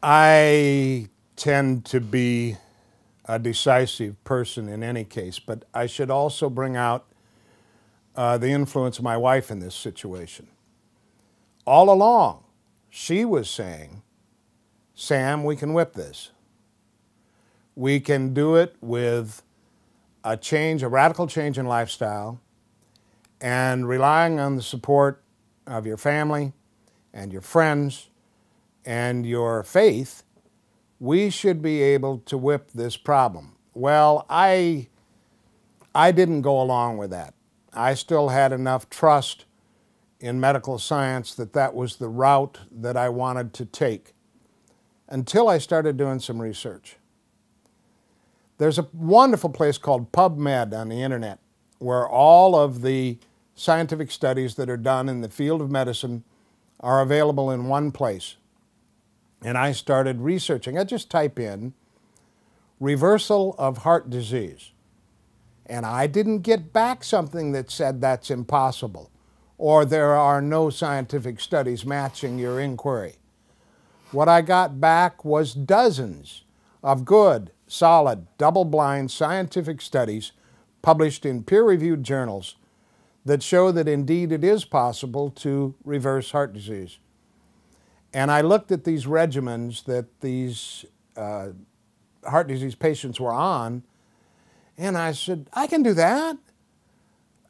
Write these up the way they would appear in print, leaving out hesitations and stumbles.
I tend to be a decisive person in any case, but I should also bring out the influence of my wife in this situation. All along, she was saying, Sam, we can whip this. We can do it with a radical change in lifestyle, and relying on the support of your family and your friends and your faith, we should be able to whip this problem. Well, I didn't go along with that. I still had enough trust in medical science that that was the route that I wanted to take until I started doing some research. There's a wonderful place called PubMed on the internet where all of the scientific studies that are done in the field of medicine are available in one place. And I started researching. I just type in reversal of heart disease. And I didn't get back something that said that's impossible or there are no scientific studies matching your inquiry. What I got back was dozens of good, solid, double-blind scientific studies published in peer-reviewed journals that show that indeed it is possible to reverse heart disease. And I looked at these regimens that these heart disease patients were on, and I said, I can do that.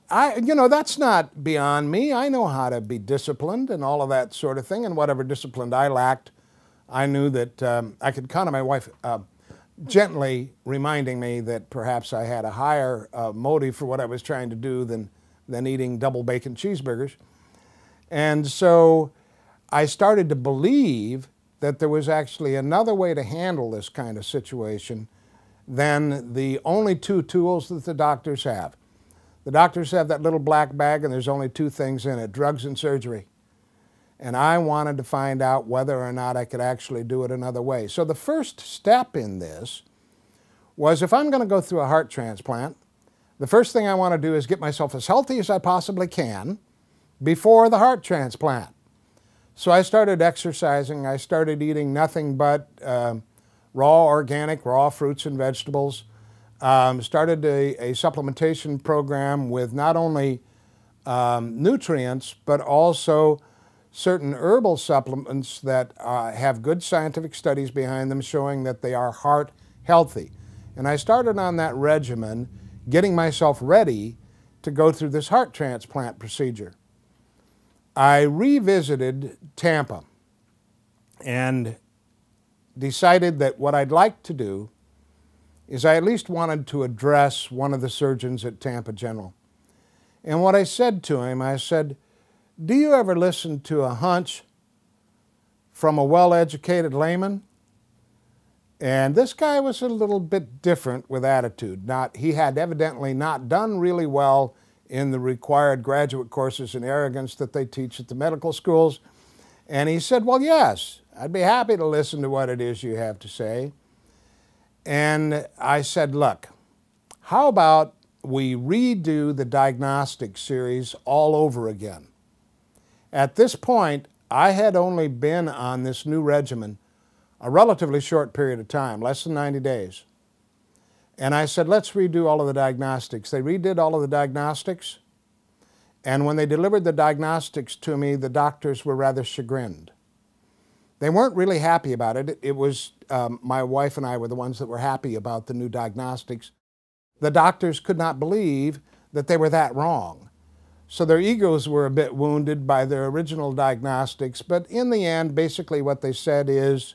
That's not beyond me. I know how to be disciplined and all of that sort of thing, and whatever discipline I lacked, I knew that I could count on my wife gently reminding me that perhaps I had a higher motive for what I was trying to do than eating double bacon cheeseburgers. And so I started to believe that there was actually another way to handle this kind of situation than the only two tools that the doctors have. The doctors have that little black bag and there's only two things in it, drugs and surgery. And I wanted to find out whether or not I could actually do it another way. So the first step in this was, if I'm going to go through a heart transplant, the first thing I want to do is get myself as healthy as I possibly can before the heart transplant. So I started exercising. I started eating nothing but raw fruits and vegetables. Started a supplementation program with not only nutrients, but also certain herbal supplements that have good scientific studies behind them showing that they are heart healthy. And I started on that regimen, getting myself ready to go through this heart transplant procedure. I revisited Tampa and decided that what I'd like to do is I at least wanted to address one of the surgeons at Tampa General. And what I said to him, I said, do you ever listen to a hunch from a well-educated layman? And this guy was a little bit different with attitude. He had evidently not done really well in the required graduate courses in arrogance that they teach at the medical schools. And he said, well, yes, I'd be happy to listen to what it is you have to say. And I said, look, how about we redo the diagnostic series all over again? At this point, I had only been on this new regimen a relatively short period of time, less than 90 days. And I said, let's redo all of the diagnostics. They redid all of the diagnostics. And when they delivered the diagnostics to me, the doctors were rather chagrined. They weren't really happy about it. It was my wife and I were the ones that were happy about the new diagnostics. The doctors could not believe that they were that wrong. So their egos were a bit wounded by their original diagnostics, but in the end, basically what they said is,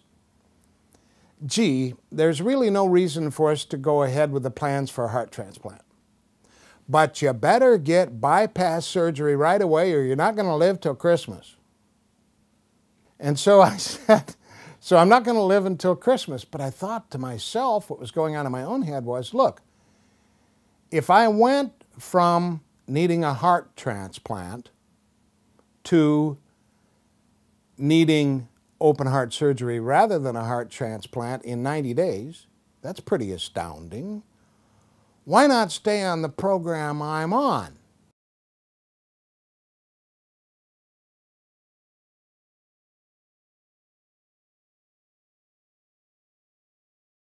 gee, there's really no reason for us to go ahead with the plans for a heart transplant. But you better get bypass surgery right away or you're not going to live till Christmas. And so I said, so I'm not going to live until Christmas. But I thought to myself, what was going on in my own head was, look, if I went from needing a heart transplant to needing open heart surgery rather than a heart transplant in 90 days, that's pretty astounding. Why not stay on the program I'm on?